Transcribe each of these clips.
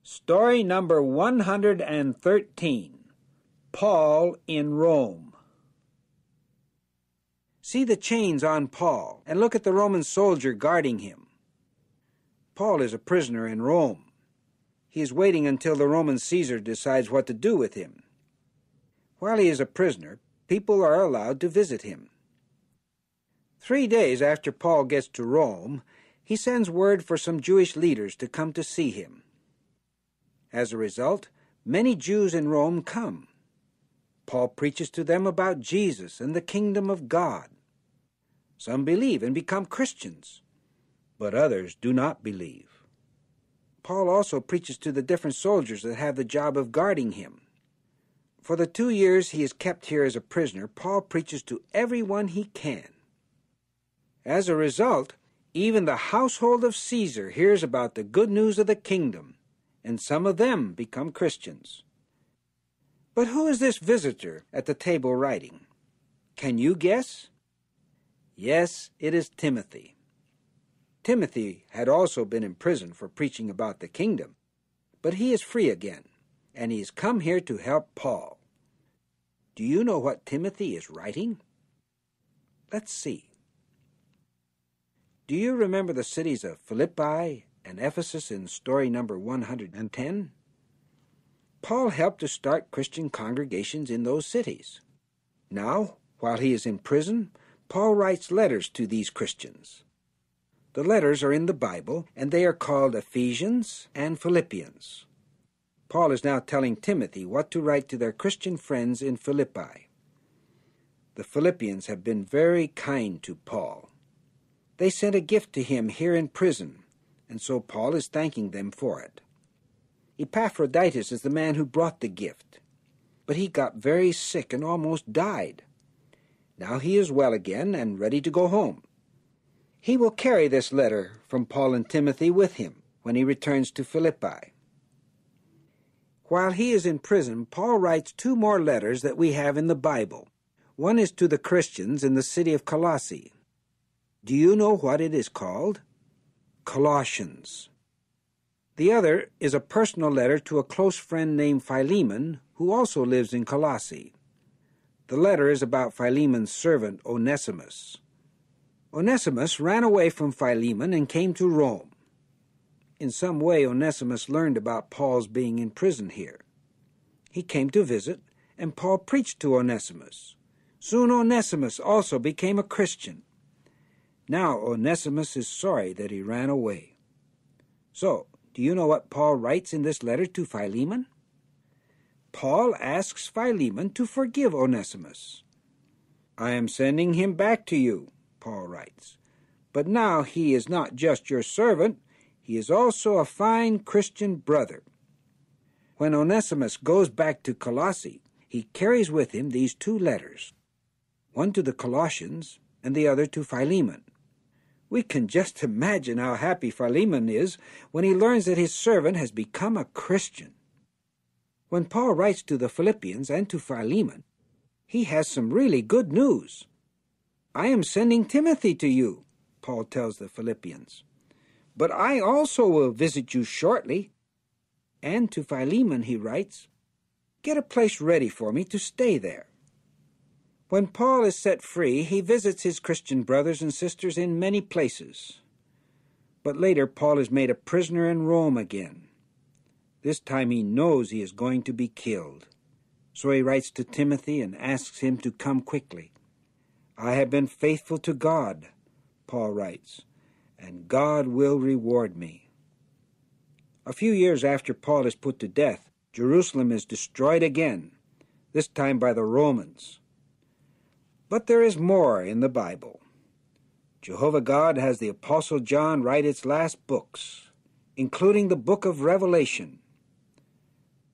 Story number 113. Paul in Rome. See the chains on Paul, and look at the Roman soldier guarding him. Paul is a prisoner in Rome. He is waiting until the Roman Caesar decides what to do with him. While he is a prisoner, people are allowed to visit him. 3 days after Paul gets to Rome, he sends word for some Jewish leaders to come to see him. As a result, many Jews in Rome come. Paul preaches to them about Jesus and the kingdom of God. Some believe and become Christians, but others do not believe. Paul also preaches to the different soldiers that have the job of guarding him. For the 2 years he is kept here as a prisoner, Paul preaches to everyone he can. As a result, even the household of Caesar hears about the good news of the kingdom, and some of them become Christians. But who is this visitor at the table writing? Can you guess? Yes, it is Timothy. Timothy had also been in prison for preaching about the kingdom, but he is free again, and he has come here to help Paul. Do you know what Timothy is writing? Let's see. Do you remember the cities of Philippi and Ephesus in story number 110? Paul helped to start Christian congregations in those cities. Now, while he is in prison, Paul writes letters to these Christians. The letters are in the Bible, and they are called Ephesians and Philippians. Paul is now telling Timothy what to write to their Christian friends in Philippi. The Philippians have been very kind to Paul. They sent a gift to him here in prison, and so Paul is thanking them for it. Epaphroditus is the man who brought the gift, but he got very sick and almost died. Now he is well again and ready to go home. He will carry this letter from Paul and Timothy with him when he returns to Philippi. While he is in prison, Paul writes 2 more letters that we have in the Bible. One is to the Christians in the city of Colossae. Do you know what it is called? Colossians. The other is a personal letter to a close friend named Philemon, who also lives in Colossae. The letter is about Philemon's servant Onesimus. Onesimus ran away from Philemon and came to Rome. In some way, Onesimus learned about Paul's being in prison here. He came to visit, and Paul preached to Onesimus. Soon Onesimus also became a Christian. Now Onesimus is sorry that he ran away. So, do you know what Paul writes in this letter to Philemon? Paul asks Philemon to forgive Onesimus. I am sending him back to you, Paul writes. But now he is not just your servant, he is also a fine Christian brother. When Onesimus goes back to Colossae, he carries with him these 2 letters, one to the Colossians and the other to Philemon. We can just imagine how happy Philemon is when he learns that his servant has become a Christian. When Paul writes to the Philippians and to Philemon, he has some really good news. I am sending Timothy to you, Paul tells the Philippians. But I also will visit you shortly. And to Philemon he writes, get a place ready for me to stay there. When Paul is set free, he visits his Christian brothers and sisters in many places. But later, Paul is made a prisoner in Rome again. This time he knows he is going to be killed. So he writes to Timothy and asks him to come quickly. I have been faithful to God, Paul writes, and God will reward me. A few years after Paul is put to death, Jerusalem is destroyed again, this time by the Romans. But there is more in the Bible. Jehovah God has the Apostle John write its last books, including the book of Revelation.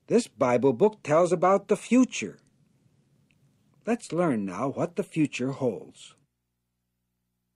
This Bible book tells about the future. Let's learn now what the future holds.